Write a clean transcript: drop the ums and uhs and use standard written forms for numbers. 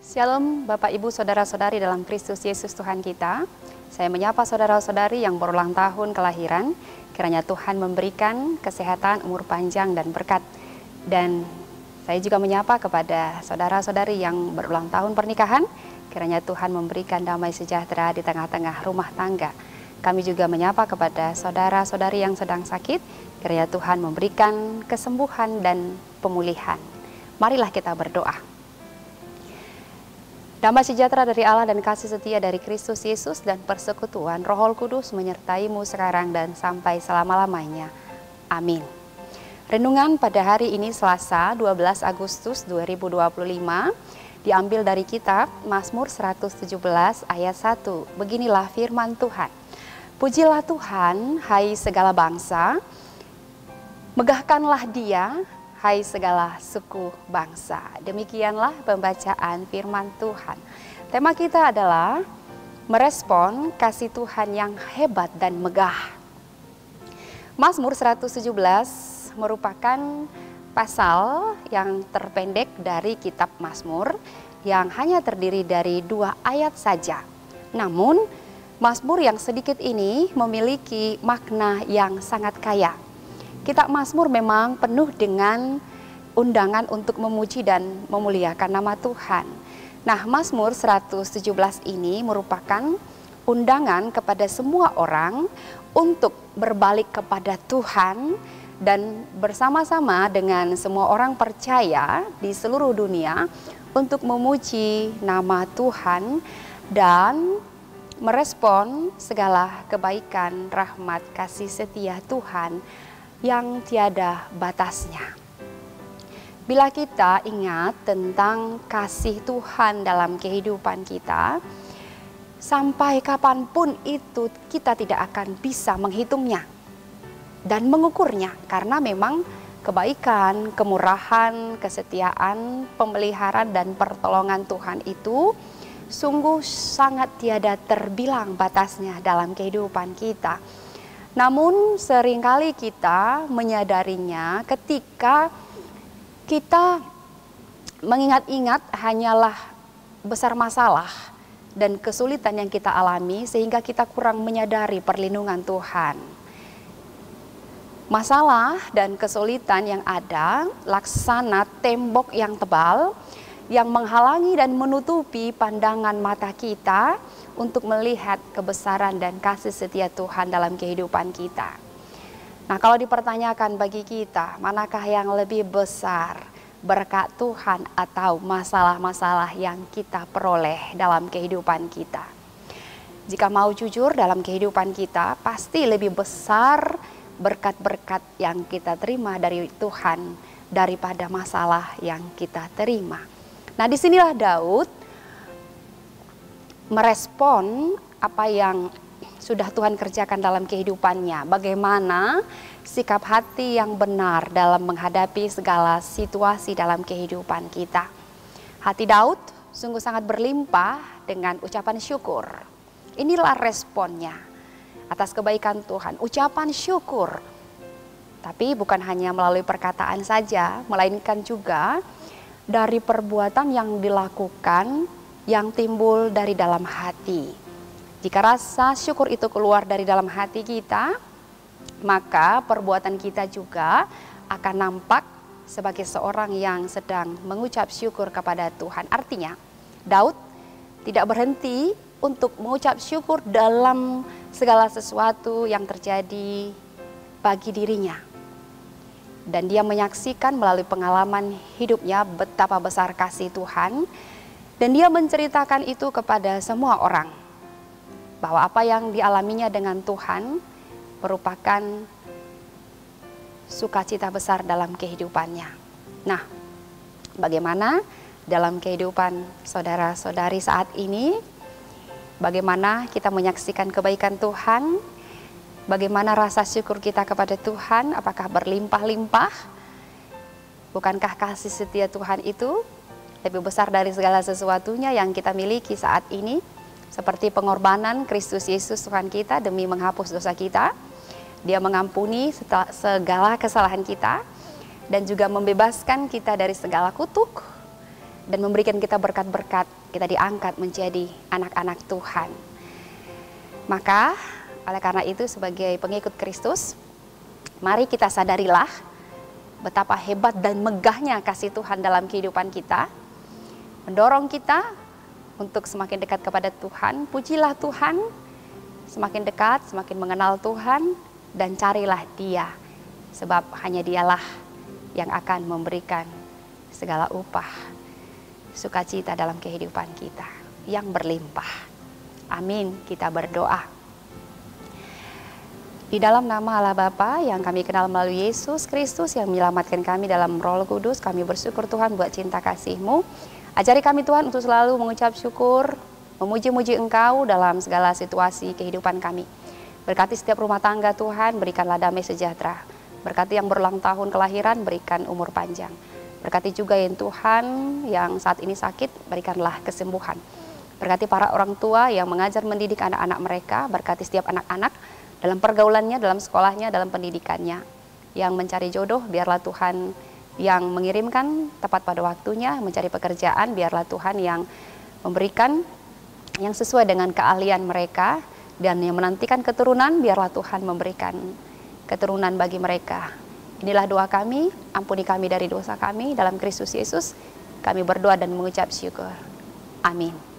Shalom Bapak Ibu Saudara-saudari dalam Kristus Yesus Tuhan kita. Saya menyapa saudara-saudari yang berulang tahun kelahiran. Kiranya Tuhan memberikan kesehatan, umur panjang dan berkat. Dan saya juga menyapa kepada saudara-saudari yang berulang tahun pernikahan. Kiranya Tuhan memberikan damai sejahtera di tengah-tengah rumah tangga. Kami juga menyapa kepada saudara-saudari yang sedang sakit. Kiranya Tuhan memberikan kesembuhan dan pemulihan. Marilah kita berdoa. Damai sejahtera dari Allah dan kasih setia dari Kristus Yesus dan persekutuan Roh Kudus menyertaimu sekarang dan sampai selama-lamanya. Amin. Renungan pada hari ini Selasa 12 Agustus 2025 diambil dari kitab Mazmur 117 ayat 1. Beginilah firman Tuhan. Pujilah Tuhan, hai segala bangsa, megahkanlah Dia, hai segala suku bangsa. Demikianlah pembacaan firman Tuhan. Tema kita adalah merespon kasih Tuhan yang hebat dan megah. Mazmur 117 merupakan pasal yang terpendek dari kitab Mazmur yang hanya terdiri dari 2 ayat saja. Namun, Mazmur yang sedikit ini memiliki makna yang sangat kaya. Kitab Mazmur memang penuh dengan undangan untuk memuji dan memuliakan nama Tuhan. Nah, Mazmur 117 ini merupakan undangan kepada semua orang untuk berbalik kepada Tuhan dan bersama-sama dengan semua orang percaya di seluruh dunia untuk memuji nama Tuhan dan merespon segala kebaikan, rahmat, kasih setia Tuhan yang tiada batasnya. Bila kita ingat tentang kasih Tuhan dalam kehidupan kita, sampai kapanpun itu kita tidak akan bisa menghitungnya dan mengukurnya, karena memang kebaikan, kemurahan, kesetiaan, pemeliharaan dan pertolongan Tuhan itu sungguh sangat tiada terbilang batasnya dalam kehidupan kita. Namun seringkali kita menyadarinya ketika kita mengingat-ingat hanyalah besar masalah dan kesulitan yang kita alami sehingga kita kurang menyadari perlindungan Tuhan. Masalah dan kesulitan yang ada laksana tembok yang tebal yang menghalangi dan menutupi pandangan mata kita untuk melihat kebesaran dan kasih setia Tuhan dalam kehidupan kita. Nah, kalau dipertanyakan bagi kita, manakah yang lebih besar, berkat Tuhan atau masalah-masalah yang kita peroleh dalam kehidupan kita? Jika mau jujur dalam kehidupan kita, pasti lebih besar berkat-berkat yang kita terima dari Tuhan daripada masalah yang kita terima. Nah, disinilah Daud merespon apa yang sudah Tuhan kerjakan dalam kehidupannya. Bagaimana sikap hati yang benar dalam menghadapi segala situasi dalam kehidupan kita. Hati Daud sungguh sangat berlimpah dengan ucapan syukur. Inilah responnya atas kebaikan Tuhan, ucapan syukur. Tapi bukan hanya melalui perkataan saja, melainkan juga dari perbuatan yang dilakukan yang timbul dari dalam hati. Jika rasa syukur itu keluar dari dalam hati kita, maka perbuatan kita juga akan nampak sebagai seorang yang sedang mengucap syukur kepada Tuhan. Artinya, Daud tidak berhenti untuk mengucap syukur dalam segala sesuatu yang terjadi bagi dirinya. Dan dia menyaksikan melalui pengalaman hidupnya betapa besar kasih Tuhan. Dan dia menceritakan itu kepada semua orang, bahwa apa yang dialaminya dengan Tuhan merupakan sukacita besar dalam kehidupannya. Nah, bagaimana dalam kehidupan saudara-saudari saat ini? Bagaimana kita menyaksikan kebaikan Tuhan? Bagaimana rasa syukur kita kepada Tuhan? Apakah berlimpah-limpah? Bukankah kasih setia Tuhan itu lebih besar dari segala sesuatunya yang kita miliki saat ini? Seperti pengorbanan Kristus Yesus Tuhan kita demi menghapus dosa kita. Dia mengampuni segala kesalahan kita dan juga membebaskan kita dari segala kutuk. dan memberikan kita berkat-berkat, kita diangkat menjadi anak-anak Tuhan. Maka oleh karena itu sebagai pengikut Kristus, mari kita sadarilah betapa hebat dan megahnya kasih Tuhan dalam kehidupan kita, mendorong kita untuk semakin dekat kepada Tuhan. Pujilah Tuhan, semakin dekat, semakin mengenal Tuhan, dan carilah Dia, sebab hanya Dialah yang akan memberikan segala upah, sukacita dalam kehidupan kita yang berlimpah. Amin. Kita berdoa. Di dalam nama Allah Bapa yang kami kenal melalui Yesus Kristus yang menyelamatkan kami dalam Roh Kudus, kami bersyukur Tuhan buat cinta kasih-Mu. Ajari kami Tuhan untuk selalu mengucap syukur, memuji-muji Engkau dalam segala situasi kehidupan kami. Berkati setiap rumah tangga Tuhan, berikanlah damai sejahtera. Berkati yang berulang tahun kelahiran, berikan umur panjang. Berkati juga yang Tuhan yang saat ini sakit, berikanlah kesembuhan. Berkati para orang tua yang mengajar mendidik anak-anak mereka, berkati setiap anak-anak dalam pergaulannya, dalam sekolahnya, dalam pendidikannya. Yang mencari jodoh, biarlah Tuhan yang mengirimkan tepat pada waktunya. Mencari pekerjaan, biarlah Tuhan yang memberikan yang sesuai dengan keahlian mereka. Dan yang menantikan keturunan, biarlah Tuhan memberikan keturunan bagi mereka. Inilah doa kami, ampuni kami dari dosa kami dalam Kristus Yesus. Kami berdoa dan mengucap syukur. Amin.